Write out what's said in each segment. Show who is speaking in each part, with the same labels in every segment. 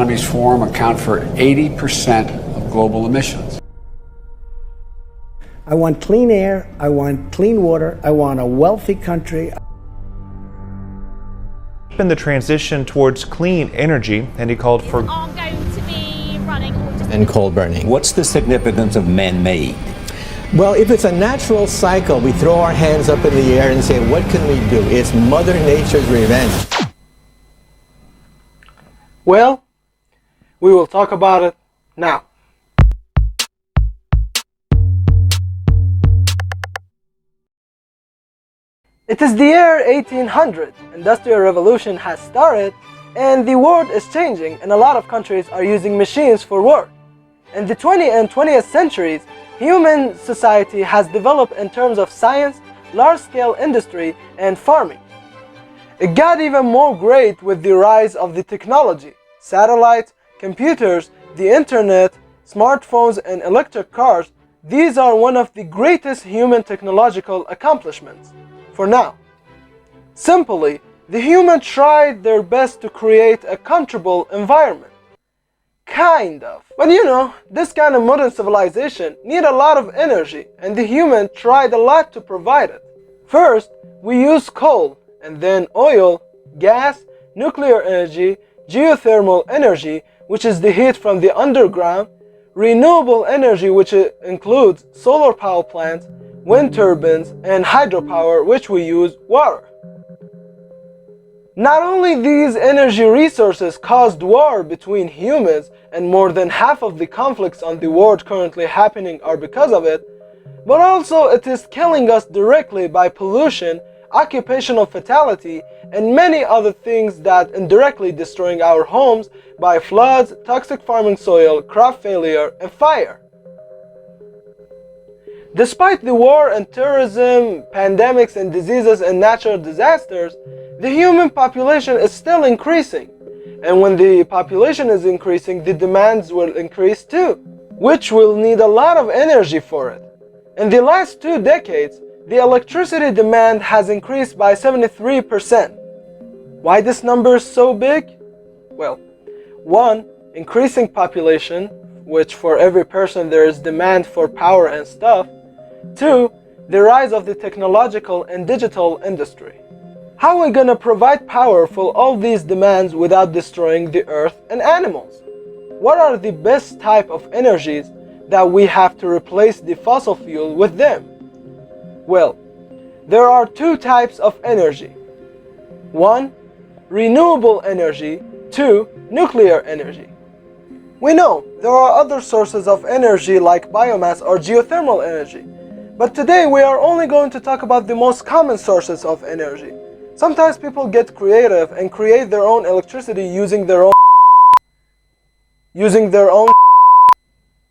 Speaker 1: economies form account for 80% of global emissions.
Speaker 2: I want clean air, I want clean water, I want a wealthy country.
Speaker 3: In the transition towards clean energy, and he called for
Speaker 4: aren't going to be running
Speaker 5: and coal burning.
Speaker 6: What's the significance of man-made?
Speaker 5: Well, if it's a natural cycle, we throw our hands up in the air and say, what can we do? It's Mother Nature's revenge.
Speaker 7: Well, we will talk about it now. It is the year 1800, Industrial Revolution has started, and the world is changing, and a lot of countries are using machines for work. In the 20th and 20th centuries, human society has developed in terms of science, large-scale industry, and farming. It got even more great with the rise of the technology, satellites, computers, the internet, smartphones, and electric cars. These are one of the greatest human technological accomplishments. For now. Simply, the humans tried their best to create a comfortable environment. Kind of. But you know, this kind of modern civilization need a lot of energy, and the human tried a lot to provide it. First, we use coal, and then oil, gas, nuclear energy, geothermal energy, which is the heat from the underground, renewable energy, which includes solar power plants, wind turbines, and hydropower, which we use water. Not only these energy resources caused war between humans, and more than half of the conflicts on the world currently happening are because of it, but also it is killing us directly by pollution, occupational fatality, and many other things that indirectly destroying our homes by floods, toxic farming soil, crop failure, and fire. Despite the war and terrorism, pandemics and diseases and natural disasters, the human population is still increasing. And when the population is increasing, the demands will increase too, which will need a lot of energy for it. In the last 2 decades, the electricity demand has increased by 73%. Why this number is so big? Well, 1. Increasing population, which for every person there is demand for power and stuff. 2. The rise of the technological and digital industry. How are we gonna provide power for all these demands without destroying the earth and animals? What are the best type of energies that we have to replace the fossil fuel with them? Well, there are 2 types of energy. 1. Renewable energy. 2. Nuclear energy. We know there are other sources of energy like biomass or geothermal energy. But today we are only going to talk about the most common sources of energy. Sometimes people get creative and create their own electricity using their own.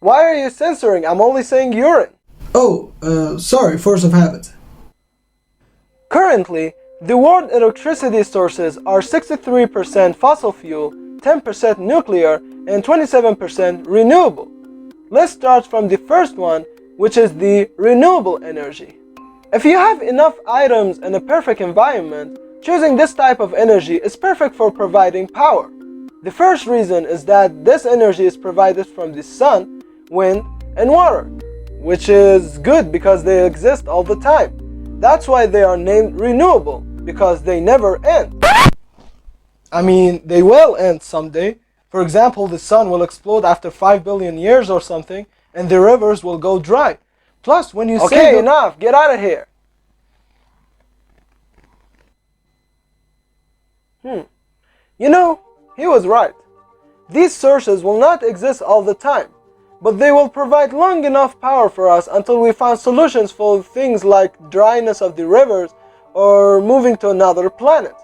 Speaker 7: Why are you censoring? I'm only saying urine.
Speaker 8: Oh, sorry, force of habit.
Speaker 7: Currently, the world electricity sources are 63% fossil fuel, 10% nuclear, and 27% renewable. Let's start from the first one, which is the renewable energy. If you have enough items and a perfect environment, choosing this type of energy is perfect for providing power. The first reason is that this energy is provided from the sun, wind, and water, which is good because they exist all the time. That's why they are named renewable, because they never end. I mean, they will end someday. For example, the sun will explode after 5 billion years or something, and the rivers will go dry. Plus, when you say... Okay, enough! Get out of here! You know, he was right. These sources will not exist all the time, but they will provide long enough power for us until we find solutions for things like dryness of the rivers or moving to another planet.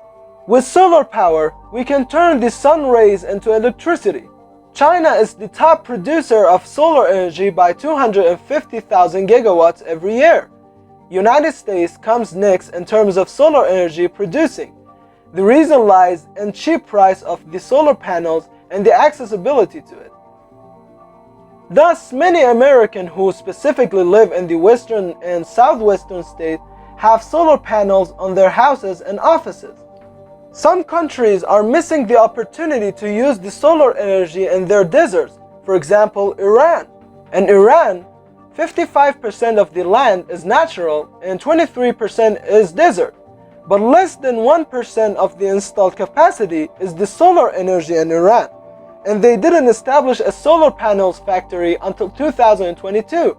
Speaker 7: With solar power, we can turn the sun rays into electricity. China is the top producer of solar energy by 250,000 gigawatts every year. United States comes next in terms of solar energy producing. The reason lies in cheap price of the solar panels and the accessibility to it. Thus, many Americans who specifically live in the western and southwestern states have solar panels on their houses and offices. Some countries are missing the opportunity to use the solar energy in their deserts. For example, Iran. In Iran, 55% of the land is natural and 23% is desert. But less than 1% of the installed capacity is the solar energy in Iran. And they didn't establish a solar panels factory until 2022.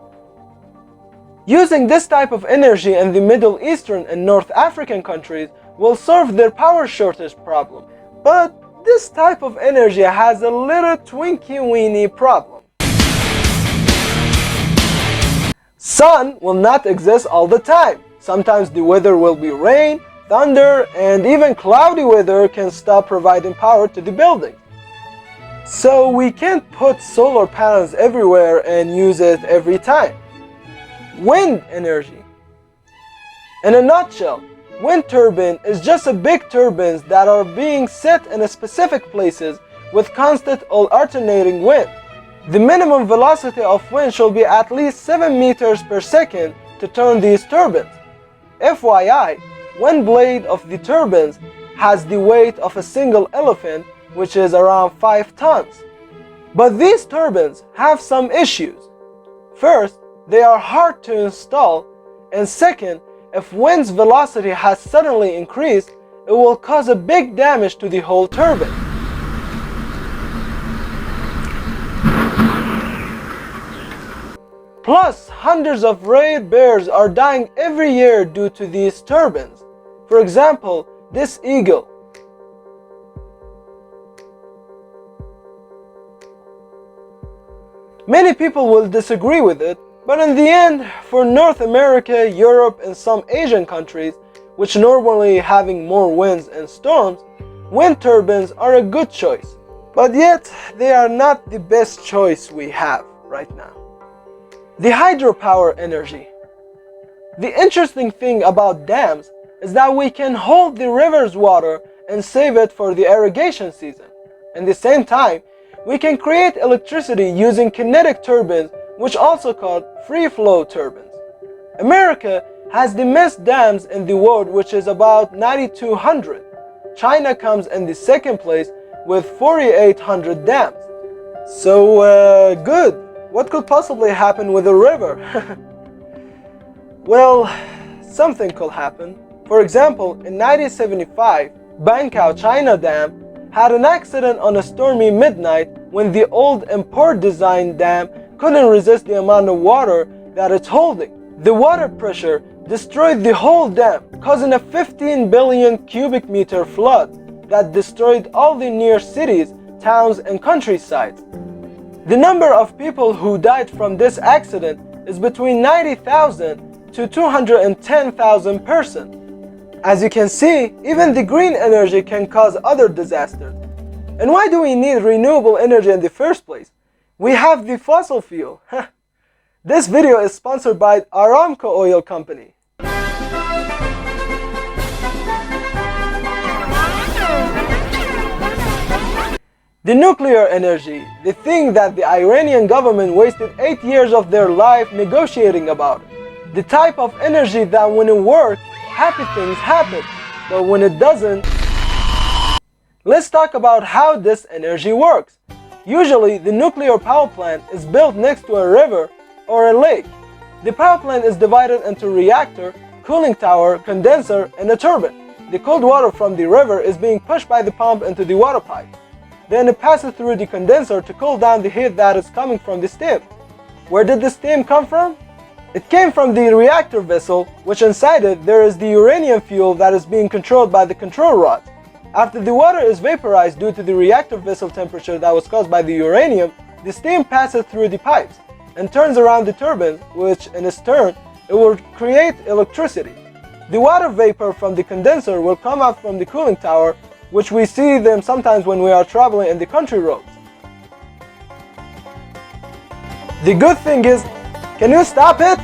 Speaker 7: Using this type of energy in the Middle Eastern and North African countries will solve their power shortage problem. But this type of energy has a little twinky-weeny problem. Sun will not exist all the time. Sometimes the weather will be rain, thunder, and even cloudy weather can stop providing power to the building. So we can't put solar panels everywhere and use it every time. Wind energy. In a nutshell, wind turbine is just a big turbines that are being set in a specific places with constant alternating wind. The minimum velocity of wind should be at least 7 meters per second to turn these turbines. FYI, one blade of the turbines has the weight of a single elephant, which is around 5 tons. But these turbines have some issues. First, they are hard to install, and second, if wind's velocity has suddenly increased, it will cause a big damage to the whole turbine. Plus, hundreds of rare birds are dying every year due to these turbines. For example, this eagle. Many people will disagree with it, but in the end, for North America, Europe, and some Asian countries, which normally having more winds and storms, wind turbines are a good choice. But yet, they are not the best choice we have right now. The hydropower energy. The interesting thing about dams is that we can hold the river's water and save it for the irrigation season. At the same time, we can create electricity using kinetic turbines, which also called free flow turbines. America has the most dams in the world, which is about 9,200. China comes in the second place with 4,800 dams. So good. What could possibly happen with a river? Well, something could happen. For example, in 1975, Bangkao China Dam had an accident on a stormy midnight when the old import design dam couldn't resist the amount of water that it's holding. The water pressure destroyed the whole dam, causing a 15 billion cubic meter flood that destroyed all the near cities, towns, and countrysides. The number of people who died from this accident is between 90,000 to 210,000 persons. As you can see, even the green energy can cause other disasters. And why do we need renewable energy in the first place? We have the fossil fuel. This video is sponsored by Aramco Oil Company. The nuclear energy, the thing that the Iranian government wasted 8 years of their life negotiating about. The type of energy that when it works, happy things happen, but when it doesn't. Let's talk about how this energy works. Usually, the nuclear power plant is built next to a river or a lake. The power plant is divided into reactor, cooling tower, condenser, and a turbine. The cold water from the river is being pushed by the pump into the water pipe. Then it passes through the condenser to cool down the heat that is coming from the steam. Where did the steam come from? It came from the reactor vessel, which inside it there is the uranium fuel that is being controlled by the control rods. After the water is vaporized due to the reactor vessel temperature that was caused by the uranium, the steam passes through the pipes and turns around the turbines, which in its turn, it will create electricity. The water vapor from the condenser will come out from the cooling tower, which we see them sometimes when we are traveling in the country roads. The good thing is, can you stop it?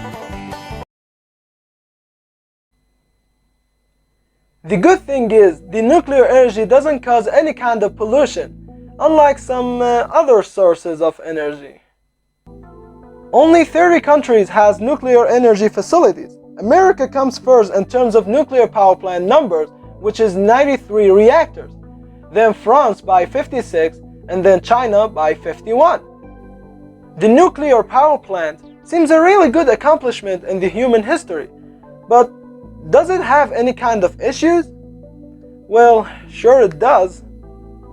Speaker 7: The good thing is, the nuclear energy doesn't cause any kind of pollution, unlike some other sources of energy. Only 30 countries has nuclear energy facilities. America comes first in terms of nuclear power plant numbers which is 93 reactors, then France by 56, and then China by 51. The nuclear power plant seems a really good accomplishment in the human history, but does it have any kind of issues? Well, sure it does.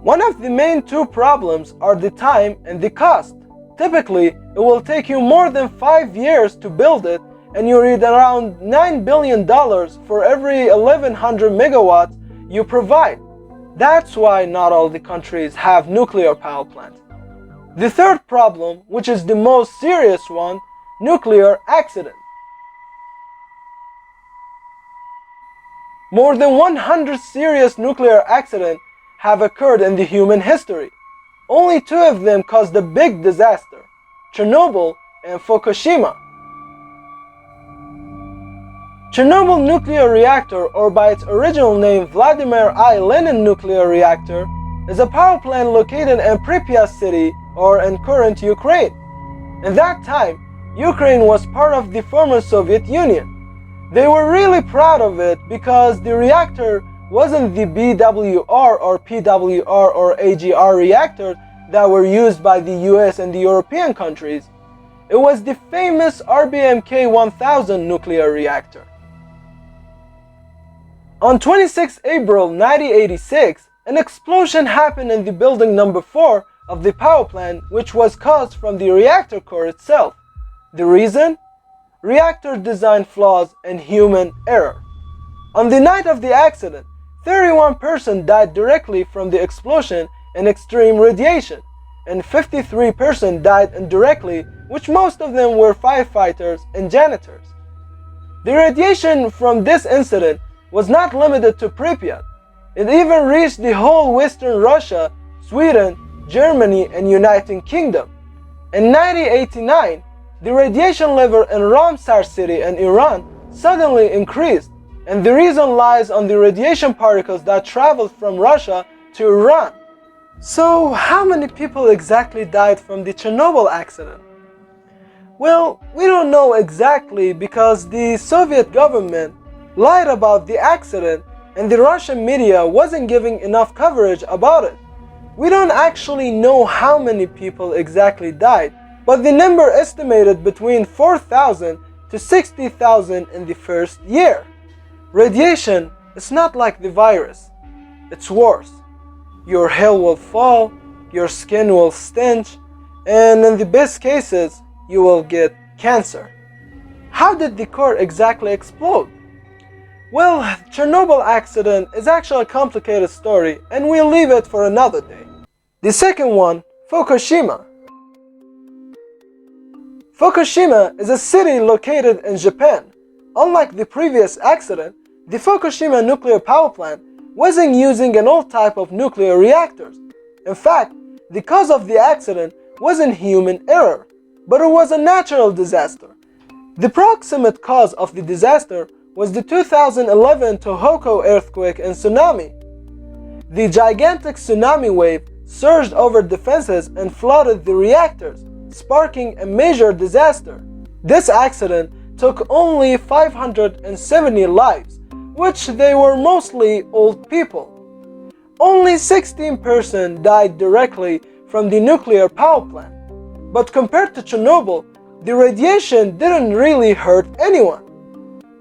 Speaker 7: One of the main two problems are the time and the cost. Typically, it will take you more than 5 years to build it, and you need around $9 billion for every 1100 megawatts you provide. That's why not all the countries have nuclear power plants. The third problem, which is the most serious one, nuclear accident. More than 100 serious nuclear accidents have occurred in the human history. Only two of them caused a big disaster: Chernobyl and Fukushima. Chernobyl nuclear reactor, or by its original name Vladimir I. Lenin nuclear reactor, is a power plant located in Pripyat city, or in current Ukraine. At that time, Ukraine was part of the former Soviet Union. They were really proud of it because the reactor wasn't the BWR or PWR or AGR reactors that were used by the US and the European countries. It was the famous RBMK-1000 nuclear reactor. On 26 April 1986, an explosion happened in the building number 4 of the power plant, which was caused from the reactor core itself. The reason? Reactor design flaws and human error. On the night of the accident, 31 persons died directly from the explosion and extreme radiation, and 53 persons died indirectly, which most of them were firefighters and janitors. The radiation from this incident was not limited to Pripyat. It even reached the whole Western Russia, Sweden, Germany, and United Kingdom. In 1989, the radiation level in Ramsar city in Iran suddenly increased, and the reason lies on the radiation particles that traveled from Russia to Iran. So, how many people exactly died from the Chernobyl accident? Well, we don't know exactly because the Soviet government lied about the accident and the Russian media wasn't giving enough coverage about it. We don't actually know how many people exactly died, but the number estimated between 4,000 to 60,000 in the first year. Radiation is not like the virus. It's worse. Your hair will fall, your skin will stench, and in the best cases, you will get cancer. How did the core exactly explode? Well, Chernobyl accident is actually a complicated story, and we'll leave it for another day. The second one, Fukushima. Fukushima is a city located in Japan. Unlike the previous accident, the Fukushima nuclear power plant wasn't using an old type of nuclear reactors. In fact, the cause of the accident wasn't human error, but it was a natural disaster. The proximate cause of the disaster was the 2011 Tohoku earthquake and tsunami. The gigantic tsunami wave surged over defenses and flooded the reactors, sparking a major disaster. This accident took only 570 lives, which they were mostly old people. Only 16% died directly from the nuclear power plant. But compared to Chernobyl, the radiation didn't really hurt anyone.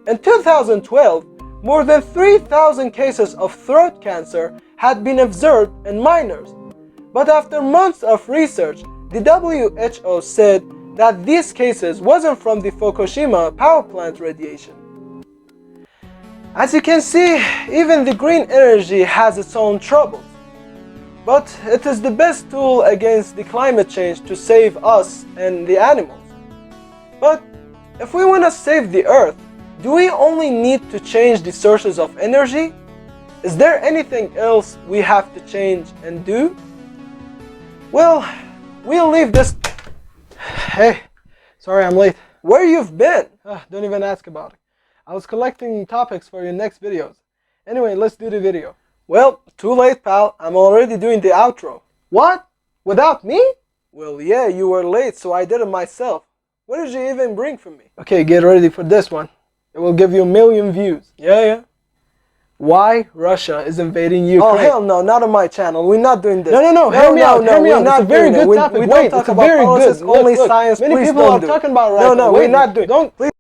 Speaker 7: In 2012, more than 3,000 cases of throat cancer had been observed in minors. But after months of research, the WHO said that these cases wasn't from the Fukushima power plant radiation. As you can see, even the green energy has its own troubles. But it is the best tool against the climate change to save us and the animals. But if we want to save the earth, do we only need to change the sources of energy? Is there anything else we have to change and do? Well, we'll leave this... Hey, sorry I'm late. Where you've been? Don't even ask about it. I was collecting topics for your next videos. Anyway, let's do the video. Well, too late, pal. I'm already doing the outro. What? Without me? Well, yeah, you were late, so I did it myself. What did you even bring for me? Okay, get ready for this one. It will give you 1 million views. Yeah. why Russia is invading Ukraine. Oh hell no, not on my channel. We're not doing this.
Speaker 5: No, hear me out. It's a very good topic.
Speaker 7: We don't talk about politics, only science.
Speaker 5: Many
Speaker 7: Please
Speaker 5: people
Speaker 7: don't
Speaker 5: are
Speaker 7: do it.
Speaker 5: talking about right now.
Speaker 7: No, we're not doing.
Speaker 5: Don't.
Speaker 7: Please.